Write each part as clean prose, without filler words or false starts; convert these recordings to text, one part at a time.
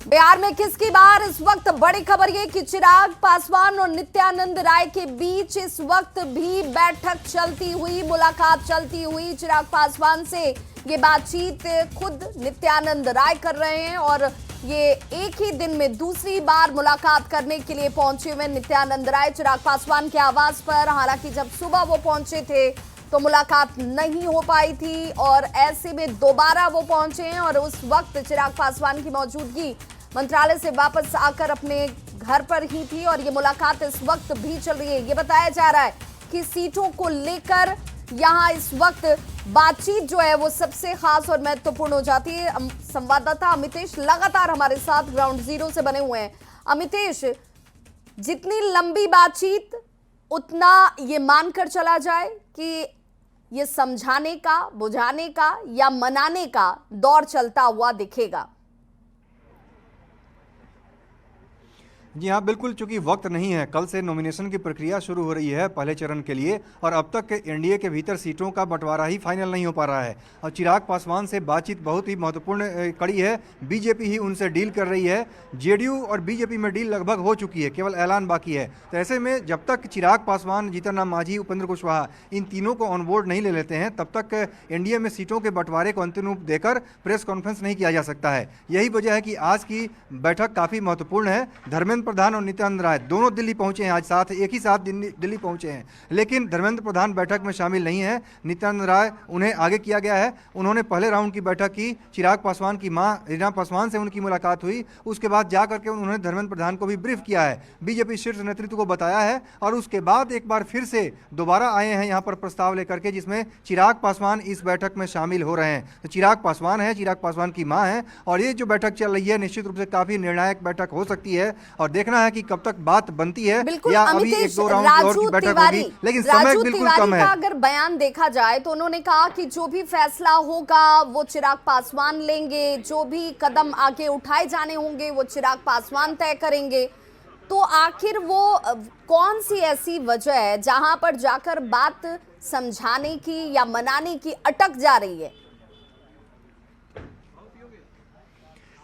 बिहार में किसकी बार इस वक्त बड़ी खबर ये कि चिराग पासवान और नित्यानंद राय के बीच इस वक्त भी बैठक चलती हुई, मुलाकात चलती हुई। चिराग पासवान से ये बातचीत खुद नित्यानंद राय कर रहे हैं और ये एक ही दिन में दूसरी बार मुलाकात करने के लिए पहुंचे हुए नित्यानंद राय चिराग पासवान के आवास पर। हालांकि जब सुबह वो पहुंचे थे तो मुलाकात नहीं हो पाई थी और ऐसे में दोबारा वो पहुंचे हैं और उस वक्त चिराग पासवान की मौजूदगी मंत्रालय से वापस आकर अपने घर पर ही थी और ये मुलाकात इस वक्त भी चल रही है। ये बताया जा रहा है कि सीटों को लेकर यहाँ इस वक्त बातचीत जो है वो सबसे खास और महत्वपूर्ण हो जाती है। संवाददाता अमितेश लगातार हमारे साथ ग्राउंड जीरो से बने हुए हैं। अमितेश, जितनी लंबी बातचीत उतना ये मानकर चला जाए कि ये समझाने का, बुझाने का या मनाने का दौर चलता हुआ दिखेगा। जी हाँ, बिल्कुल। चूंकि वक्त नहीं है, कल से नॉमिनेशन की प्रक्रिया शुरू हो रही है पहले चरण के लिए और अब तक एनडीए के भीतर सीटों का बंटवारा ही फाइनल नहीं हो पा रहा है और चिराग पासवान से बातचीत बहुत ही महत्वपूर्ण कड़ी है। बीजेपी ही उनसे डील कर रही है। जेडीयू और बीजेपी में डील लगभग हो चुकी है, केवल ऐलान बाकी है। तो ऐसे में जब तक चिराग पासवान, जीतन राम मांझी, उपेंद्र कुशवाहा इन तीनों को ऑन बोर्ड नहीं ले लेते हैं, तब तक एनडीए में सीटों के बंटवारे को अंतिम रूप देकर प्रेस कॉन्फ्रेंस नहीं किया जा सकता है। यही वजह है कि आज की बैठक काफ़ी महत्वपूर्ण है। धर्मेंद्र प्रधान और नित्यानंद राय दोनों दिल्ली पहुंचे हैं, आज साथ एक ही साथ दिल्ली पहुंचे हैं, लेकिन धर्मेंद्र प्रधान बैठक में शामिल नहीं है। नित्यानंद राय, उन्हें आगे किया गया है। उन्होंने पहले राउंड की बैठक की, चिराग पासवान की मां रीना पासवान से उनकी मुलाकात हुई। उसके बाद जाकर के उन्होंने धर्मेंद्र प्रधान को भी ब्रीफ किया है, बीजेपी शीर्ष नेतृत्व को बताया है और उसके बाद एक बार फिर से दोबारा आए हैं यहाँ पर प्रस्ताव लेकर के, जिसमें चिराग पासवान इस बैठक में शामिल हो रहे हैं। तो चिराग पासवान है, चिराग पासवान की मां है और ये जो बैठक चल रही है निश्चित रूप से काफी निर्णायक बैठक हो सकती है और देखना है कि कब तक बात बनती है या अभी एक दो राउंड और की बैठक होगी, लेकिन समय बिल्कुल कम है। अगर बयान देखा जाए तो उन्होंने कहा कि जो भी फैसला होगा वो चिराग पासवान लेंगे, जो भी कदम आगे उठाए जाने होंगे वो चिराग पासवान तय करेंगे। तो आखिर वो कौन सी ऐसी वजह है जहां पर जाकर बात समझाने की या मनाने की अटक जा रही है?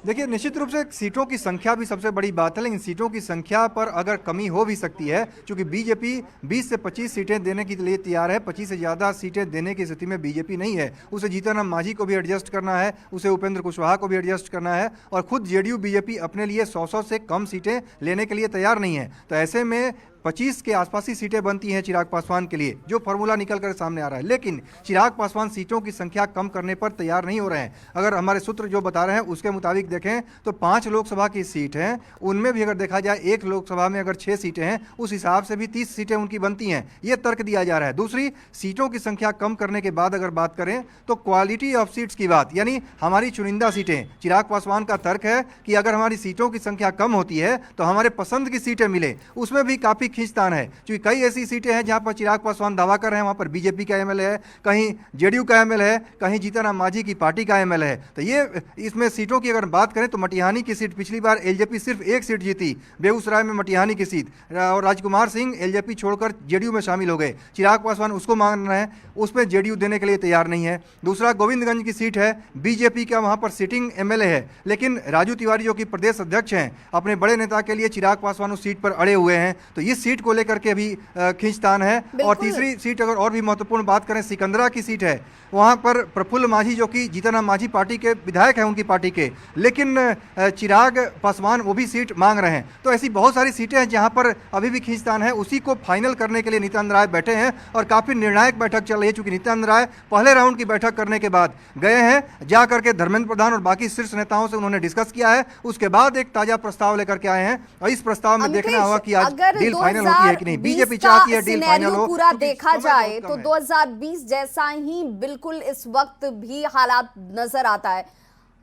देखिए, निश्चित रूप से सीटों की संख्या भी सबसे बड़ी बात है, लेकिन सीटों की संख्या पर अगर कमी हो भी सकती है, क्योंकि बीजेपी 20 से 25 सीटें देने के लिए तैयार है। 25 से ज़्यादा सीटें देने की स्थिति में बीजेपी नहीं है। उसे जीतन राम मांझी को भी एडजस्ट करना है, उसे उपेंद्र कुशवाहा को भी एडजस्ट करना है और खुद जेडीयू बीजेपी अपने लिए 100 से कम सीटें लेने के लिए तैयार नहीं है। तो ऐसे में 25 के आसपास ही सीटें बनती हैं चिराग पासवान के लिए, जो फॉर्मूला निकल कर सामने आ रहा है। लेकिन चिराग पासवान सीटों की संख्या कम करने पर तैयार नहीं हो रहे हैं। अगर हमारे सूत्र जो बता रहे हैं उसके मुताबिक देखें तो 5 लोकसभा की सीट हैं, उनमें भी अगर देखा जाए एक लोकसभा में अगर 6 सीटें हैं, उस हिसाब से भी 30 सीटें उनकी बनती हैं। ये तर्क दिया जा रहा है। दूसरी, सीटों की संख्या कम करने के बाद अगर बात करें तो क्वालिटी ऑफ सीट्स की बात, यानी हमारी चुनिंदा सीटें, चिराग पासवान का तर्क है कि अगर हमारी सीटों की संख्या कम होती है तो हमारे पसंद की सीटें मिले, उसमें भी काफ़ी खींचतान है। क्योंकि कई ऐसी सीटें हैं जहां पर चिराग पासवान दावा कर रहे हैं वहां पर बीजेपी का एमएलए है, कहीं जेडीयू का एमएलए है, कहीं जीतन राम मांझी की पार्टी का एमएलए है। तो ये इसमें सीटों की अगर बात करें तो मटिहानी की सीट, पिछली बार एलजेपी सिर्फ एक सीट जीती, बेगूसराय में मटिहानी की सीट, और राजकुमार सिंह एलजेपी छोड़कर जेडीयू में शामिल हो गए। चिराग पासवान उसको मांग रहे हैं, उसमें जेडीयू देने के लिए तैयार नहीं है। दूसरा, गोविंदगंज की सीट है, बीजेपी का वहां पर सिटिंग एमएलए है, लेकिन राजू तिवारी जो कि प्रदेश अध्यक्ष हैं, अपने बड़े नेता के लिए चिराग पासवान उस सीट पर अड़े हुए हैं। तो इस सीट को लेकर के भी खींचतान है। और तीसरी सीट अगर और भी महत्वपूर्ण बात करें, सिकंदरा की सीट है, वहां पर प्रफुल्ल मांझी जो कि जीतन राम मांझी पार्टी के विधायक हैं, उनकी पार्टी के, लेकिन चिराग पासवान वो भी सीट मांग रहे हैं। तो ऐसी बहुत सारी सीटें हैं जहां पर अभी भी खींचतान है। उसी को फाइनल करने के लिए नित्यानंद राय बैठे हैं और काफी निर्णायक बैठक चल रही है। चूंकि नित्यानंद राय पहले राउंड की बैठक करने के बाद गए हैं, जा करके धर्मेंद्र प्रधान और बाकी शीर्ष नेताओं से उन्होंने डिस्कस किया है। उसके बाद एक ताजा प्रस्ताव लेकर के आए हैं और इस प्रस्ताव में देखना होगा कि आज डील फाइनल होती है कि नहीं। बीजेपी चाहती है डील फाइनल हो। पूरा देखा जाए तो 2020 जैसा ही बिल्कुल इस वक्त भी हालात नजर आता है।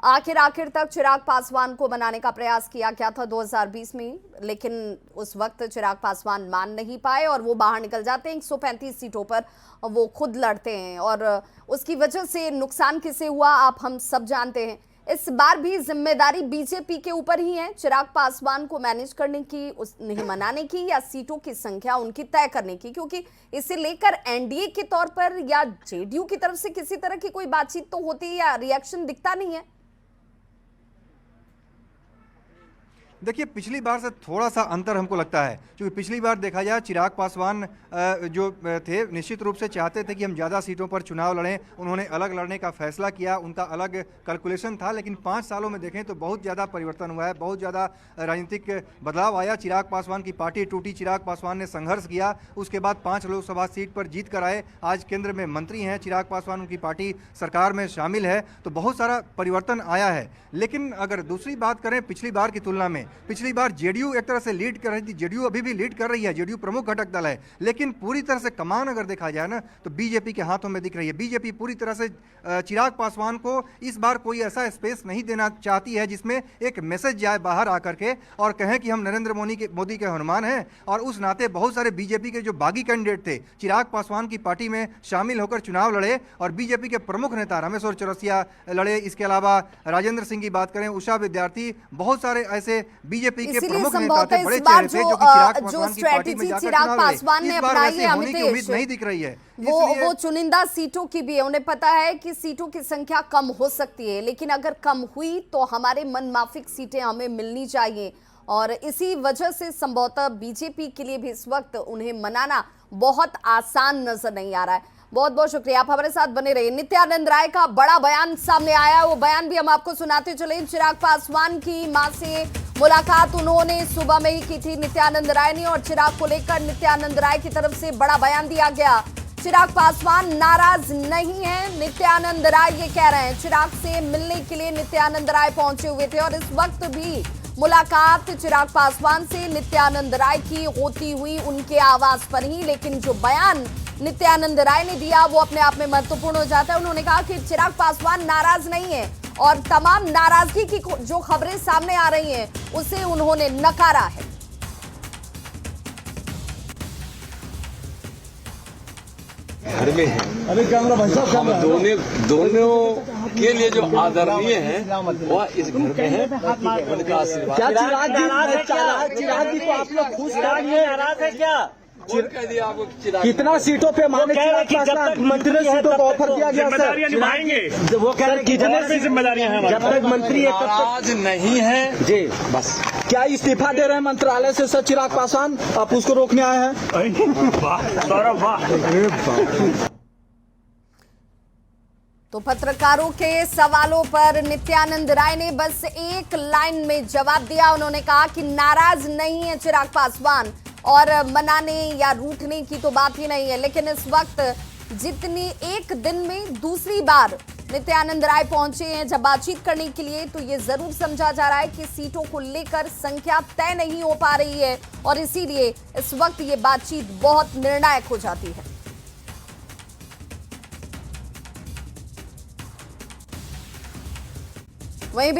आखिर तक चिराग पासवान को मनाने का प्रयास किया गया था 2020 में, लेकिन उस वक्त चिराग पासवान मान नहीं पाए और वो बाहर निकल जाते हैं। 135 सीटों पर वो खुद लड़ते हैं और उसकी वजह से नुकसान किसे हुआ आप हम सब जानते हैं। इस बार भी जिम्मेदारी बीजेपी के ऊपर ही है चिराग पासवान को मैनेज करने की, उन्हें मनाने की या सीटों की संख्या उनकी तय करने की, क्योंकि इसे लेकर एनडीए के तौर पर या जेडीयू की तरफ से किसी तरह की कोई बातचीत तो होती है या रिएक्शन दिखता नहीं है। देखिए, पिछली बार से थोड़ा सा अंतर हमको लगता है, क्योंकि पिछली बार देखा जाए चिराग पासवान जो थे निश्चित रूप से चाहते थे कि हम ज़्यादा सीटों पर चुनाव लड़ें। उन्होंने अलग लड़ने का फैसला किया, उनका अलग कैलकुलेशन था। लेकिन 5 सालों में देखें तो बहुत ज़्यादा परिवर्तन हुआ है, बहुत ज़्यादा राजनीतिक बदलाव आया। चिराग पासवान की पार्टी टूटी, चिराग पासवान ने संघर्ष किया, उसके बाद 5 लोकसभा सीट पर जीत कर आए। आज केंद्र में मंत्री हैं चिराग पासवान, उनकी पार्टी सरकार में शामिल है, तो बहुत सारा परिवर्तन आया है। लेकिन अगर दूसरी बात करें पिछली बार की तुलना में, पिछली बार जेडीयू एक तरह से लीड कर रही थी, जेडीयू अभी भी लीड कर रही है, जेडीयू प्रमुख घटक दल है, लेकिन पूरी तरह से कमान अगर देखा जाए ना तो बीजेपी के हाथों में दिख रही है। बीजेपी पूरी तरह से चिराग पासवान को इस बार कोई ऐसा स्पेस नहीं देना चाहती है जिसमें एक मैसेज जाए बाहर आकर के और कहें कि हम नरेंद्र मोदी के हनुमान हैं। और उस नाते बहुत सारे बीजेपी के जो बागी कैंडिडेट थे चिराग पासवान की पार्टी में शामिल होकर चुनाव लड़े और बीजेपी के प्रमुख नेता रामेश्वर चौरसिया लड़े। इसके अलावा राजेंद्र सिंह की बात करें, उषा विद्यार्थी, बहुत सारे ऐसे बीजेपी के प्रमुख नेता थे, बड़े चेहरे थे, जो कि चिराग पासवान की पार्टी में जाकर चुनाव लड़े। इस बार ऐसे होने की उम्मीद नहीं दिख रही है। वो चुनिंदा सीटों की भी है, उन्हें पता है कि सीटों की संख्या कम हो सकती है, लेकिन अगर कम हुई तो हमारे मनमाफिक सीटें हमें मिलनी चाहिए। और इसी वजह से संभवतः बीजेपी के लिए भी इस वक्त उन्हें मनाना बहुत आसान नजर नहीं आ रहा है। बहुत बहुत शुक्रिया, आप हमारे साथ बने रहिए। नित्यानंद राय का बड़ा बयान सामने आया, वो बयान भी हम आपको सुनाते चले। चिराग पासवान की मां से मुलाकात उन्होंने सुबह में ही की थी नित्यानंद राय ने, और चिराग को लेकर नित्यानंद राय की तरफ से बड़ा बयान दिया गया। चिराग पासवान नाराज नहीं है, नित्यानंद राय ये कह रहे हैं। चिराग से मिलने के लिए नित्यानंद राय पहुंचे हुए थे और इस वक्त भी मुलाकात चिराग पासवान से नित्यानंद राय की होती हुई उनके आवास पर ही। लेकिन जो बयान नित्यानंद राय ने दिया वो अपने आप में महत्वपूर्ण हो जाता है। उन्होंने कहा कि चिराग पासवान नाराज नहीं है और तमाम नाराजगी की जो खबरें सामने आ रही हैं उसे उन्होंने नकारा है। घर में है, अभी कैमरा भाई साहब, हम दोनों के लिए जो आदरणीय हैं वह इस घर में है। उनका आशीर्वाद। क्या चिराग जी को आप लोग खुश करेंगे? नाराज है क्या? कह दिया आपको चिराग कितना सीटों पे माने जब तक मंत्री सीटों को ऑफर दिया गया सर, निभाएंगे। वो कह रहे कितने जिम्मेदारियां हैं, जब तक मंत्री है तब नाराज नहीं है जी। बस क्या इस्तीफा दे रहे हैं मंत्रालय से सर चिराग पासवान? आप उसको रोकने आए हैं? तो पत्रकारों के सवालों पर नित्यानंद राय ने बस एक लाइन में जवाब दिया। उन्होंने कहा कि नाराज नहीं है चिराग पासवान और मनाने या रूठने की तो बात ही नहीं है। लेकिन इस वक्त जितनी एक दिन में दूसरी बार नित्यानंद राय पहुंचे हैं जब बातचीत करने के लिए, तो ये जरूर समझा जा रहा है कि सीटों को लेकर संख्या तय नहीं हो पा रही है और इसीलिए इस वक्त ये बातचीत बहुत निर्णायक हो जाती है। वहीं